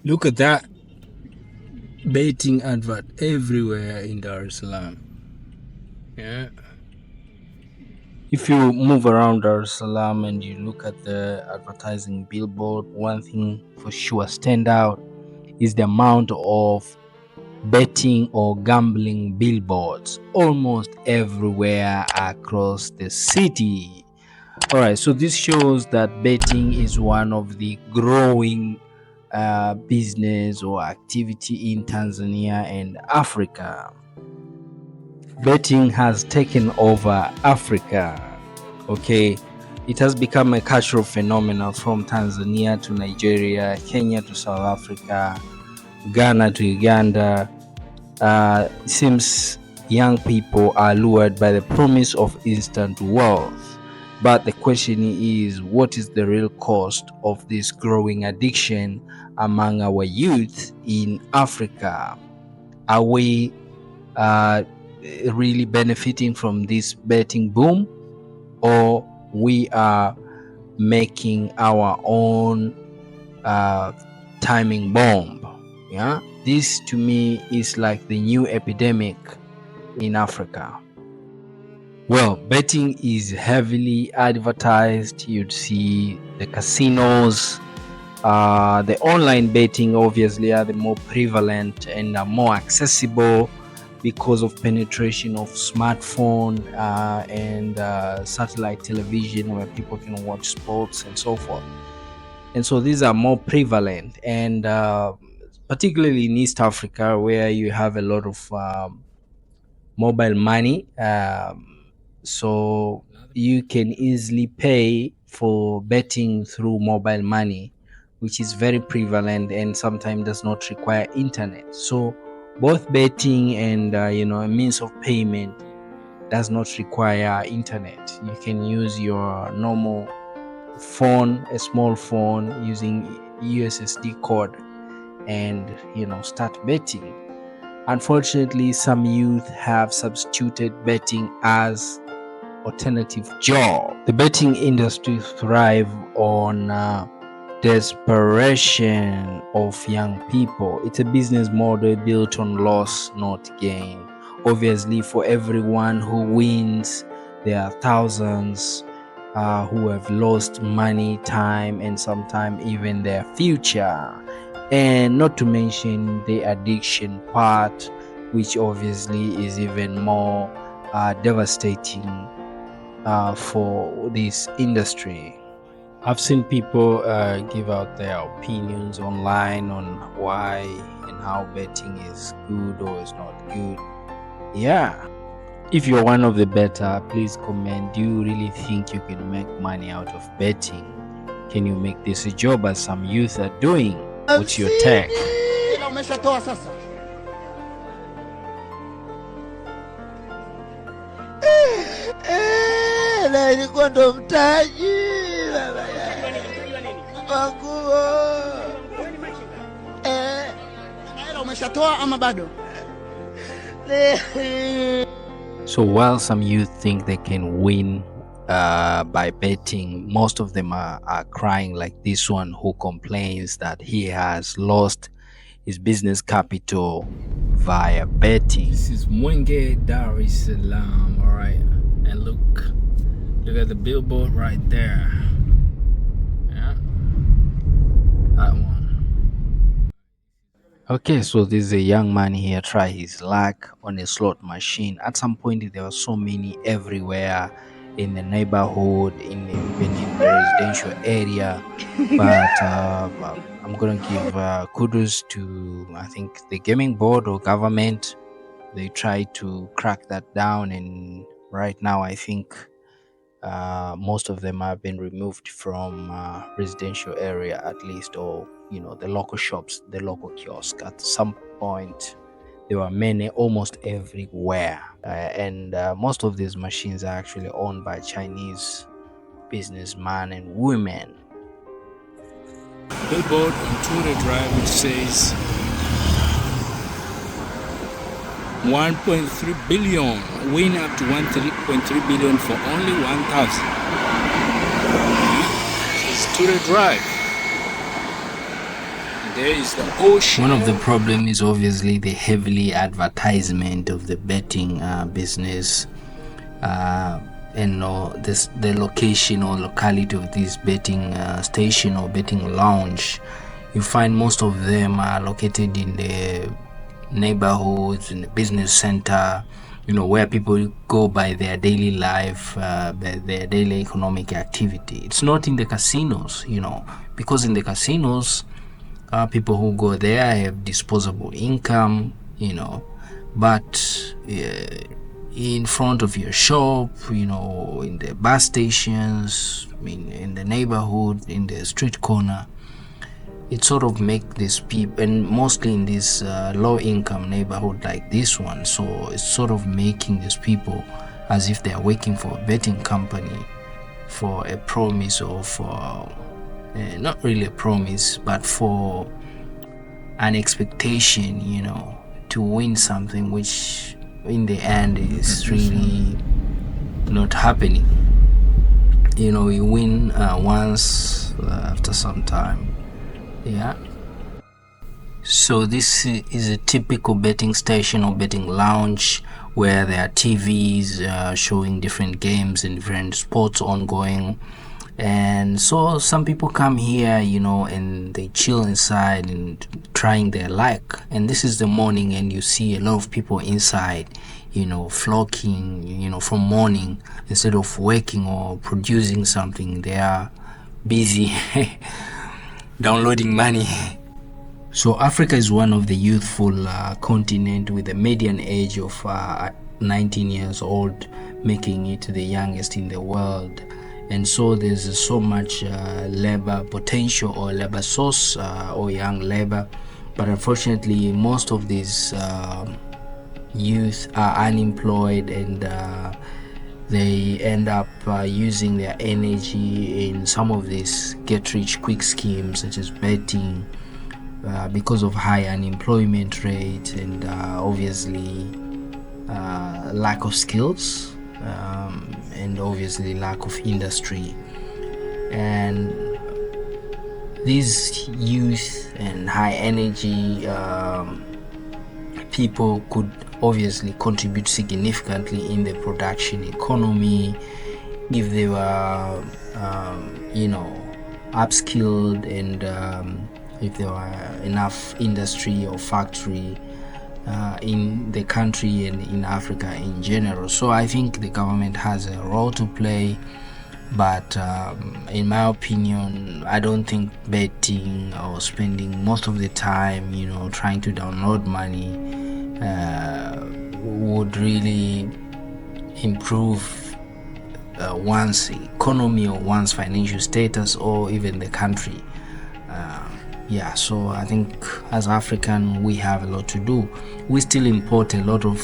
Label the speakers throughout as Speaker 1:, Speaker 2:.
Speaker 1: Look at that betting advert everywhere in Dar es Salaam. Yeah. If you move around Dar es Salaam and you look at the advertising billboard, one thing for sure stand out is the amount of betting or gambling billboards almost everywhere across the city. All right, so this shows that betting is one of the growing business or activity in Tanzania and Africa. Betting has taken over Africa. Okay, it has become a cultural phenomenon from Tanzania to Nigeria, Kenya to South Africa, Ghana to Uganda. It seems young people are lured by the promise of instant wealth. But the question is, what is the real cost of this growing addiction among our youth in Africa? Are we really benefiting from this betting boom, or we are making our own timing bomb? Yeah, this to me is like the new epidemic in Africa. Well, betting is heavily advertised. You'd see the casinos, the online betting obviously are the more prevalent and are more accessible because of penetration of smartphone and satellite television, where people can watch sports and so forth. And so these are more prevalent, and particularly in East Africa, where you have a lot of mobile money. So you can easily pay for betting through mobile money, which is very prevalent and sometimes does not require internet. So both betting and a means of payment does not require internet. You can use your normal phone, a small phone, using USSD code and start betting. Unfortunately, some youth have substituted betting as alternative job. The betting industry thrive on desperation of young people. It's a business model built on loss, not gain. Obviously, for everyone who wins, there are thousands who have lost money, time, and sometimes even their future. And not to mention the addiction part, which obviously is even more devastating for this industry. I've seen people give out their opinions online on why and how betting is good or is not good. Yeah. If you're one of the better, please comment. Do you really think you can make money out of betting? Can you make this a job as some youth are doing? What's your take?
Speaker 2: Ilikuwa ndo mtaji wangu. Umeshatoa ama bado?
Speaker 1: So while some youth think they can win by betting, most of them are crying, like this one who complains that he has lost his business capital via betting. This is Mwenge, Dar es Salaam. All right, and look at the billboard right there. Yeah, that one. Okay, so this is a young man here try his luck on a slot machine. At some point there were so many everywhere in the neighborhood, even in the residential area. But I'm gonna give kudos to, I think, the gaming board or government. They tried to crack that down, and right now I think most of them have been removed from residential area, at least, or the local shops, the local kiosk. At some point there were many almost everywhere, and most of these machines are actually owned by Chinese businessmen and women. Billboard on Ture Drive, which says 1.3 billion, win up to 1.3 billion for only 1,000. It's Ture Drive, There is the ocean. One of the problem is obviously the heavily advertisement of the betting business, and the location or locality of this betting station or betting lounge. You find most of them are located in the neighborhoods, in the business center, where people go by their daily life, by their daily economic activity. It's not in the casinos, because in the casinos, people who go there have disposable income, but in front of your shop, in the bus stations, in the neighborhood, in the street corner, it sort of make these people, and mostly in this low income neighborhood like this one, so it's sort of making these people as if they are working for a betting company for a promise of not really a promise, but for an expectation, to win something which in the end is really not happening. You win once, after some time. Yeah. So this is a typical betting station or betting lounge where there are TVs showing different games and different sports ongoing. And so some people come here, and they chill inside and trying their luck. And this is the morning, and you see a lot of people inside, flocking, from morning. Instead of working or producing something, they are busy downloading money. So Africa is one of the youthful continent with a median age of 19 years old, making it the youngest in the world. And so there's so much labor potential or labor source or young labor, but unfortunately most of these youth are unemployed, and they end up using their energy in some of these get-rich-quick schemes such as betting, because of high unemployment rate and obviously lack of skills, and obviously lack of industry. And these youth and high energy people could obviously contribute significantly in the production economy if they were upskilled, and if there were enough industry or factory in the country and in Africa in general. So I think the government has a role to play, but in my opinion, I don't think betting or spending most of the time trying to download money would really improve one's economy or one's financial status or even the country. So I think as African we have a lot to do. We still import a lot of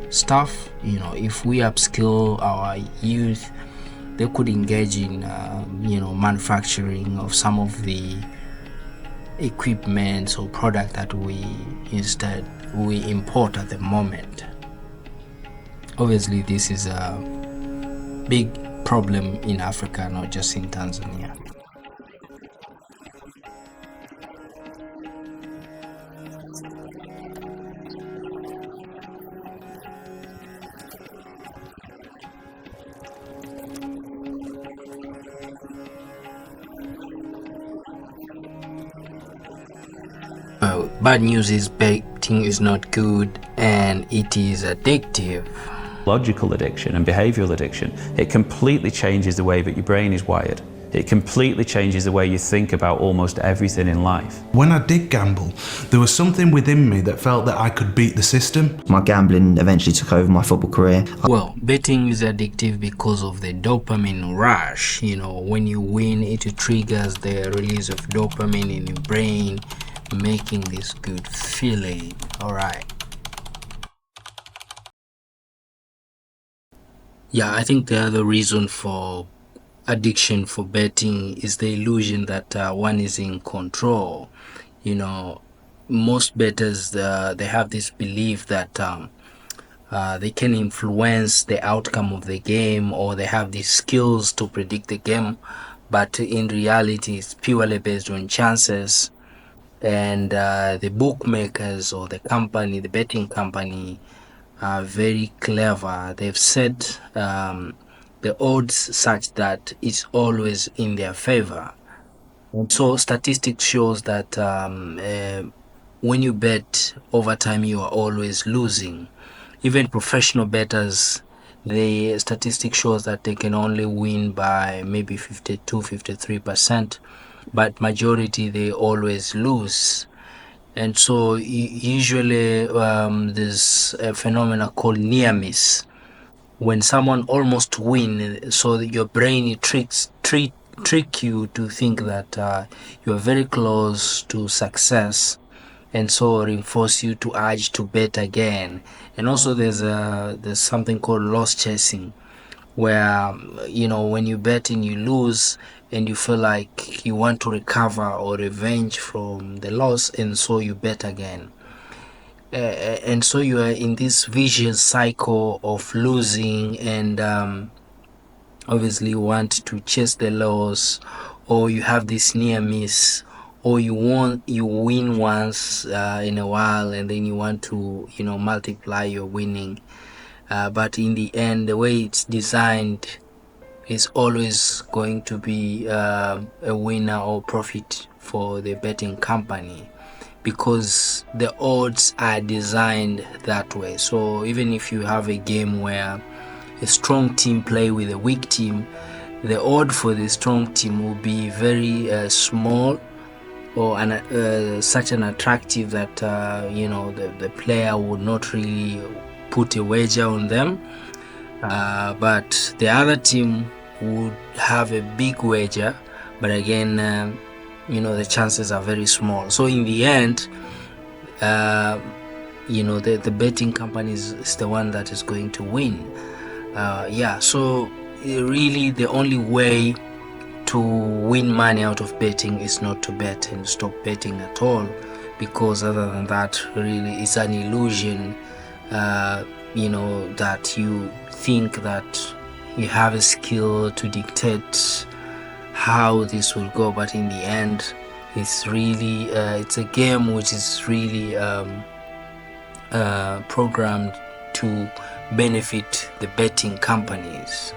Speaker 1: stuff. If we upskill our youth, they could engage in manufacturing of some of the equipment or product that we import at the moment. Obviously this is a big problem in Africa, not just in Tanzania. Well, bad news is betting is not good and it is addictive.
Speaker 3: Logical addiction and behavioral addiction, it completely changes the way that your brain is wired. It completely changes the way you think about almost everything in life.
Speaker 4: When I did gamble, there was something within me that felt that I could beat the system.
Speaker 5: My gambling eventually took over my football career.
Speaker 1: Well, betting is addictive because of the dopamine rush. When you win, it triggers the release of dopamine in your brain, making this good feeling. Alright. Yeah, I think the other reason for addiction for betting is the illusion that one is in control. Most bettors, they have this belief that they can influence the outcome of the game, or they have these skills to predict the game, but in reality it's purely based on chances. and the bookmakers or the company, the betting company, are very clever. They've set the odds such that it's always in their favor. And so statistics shows that when you bet over time, you are always losing. Even professional bettors, the statistic shows that they can only win by maybe 52-53%, but majority they always lose. And so usually there's a phenomenon called near miss, when someone almost win, so your brain trick you to think that you are very close to success, and so reinforce you to urge to bet again. And also there's something called loss chasing, where when you bet and you lose and you feel like you want to recover or revenge from the loss, and so you bet again. And so you are in this vicious cycle of losing, and obviously you want to chase the loss, or you have this near miss, or you win once in a while, and then you want to multiply your winning, but in the end, the way it's designed is always going to be a winner or profit for the betting company, because the odds are designed that way. So even if you have a game where a strong team play with a weak team, the odd for the strong team will be very small, or such an attractive that the player would not really put a wager on them, but the other team would have a big wager, but again the chances are very small. So in the end, the betting company is the one that is going to win. So really the only way to win money out of betting is not to bet and stop betting at all, because other than that, really it's an illusion, that you think that you have a skill to dictate how this will go, but in the end it's really it's a game which is really programmed to benefit the betting companies.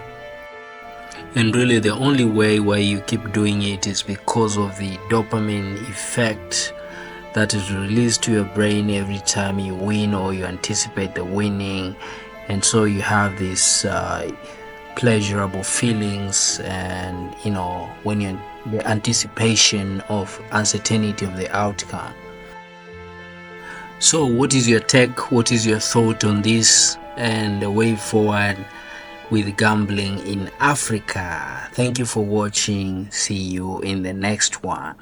Speaker 1: And really the only way why you keep doing it is because of the dopamine effect that is released to your brain every time you win or you anticipate the winning, and so you have this pleasurable feelings, and when you're the anticipation of uncertainty of the outcome. So what is your take, what is your thought on this and the way forward with gambling in Africa? Thank you for watching. See you in the next one.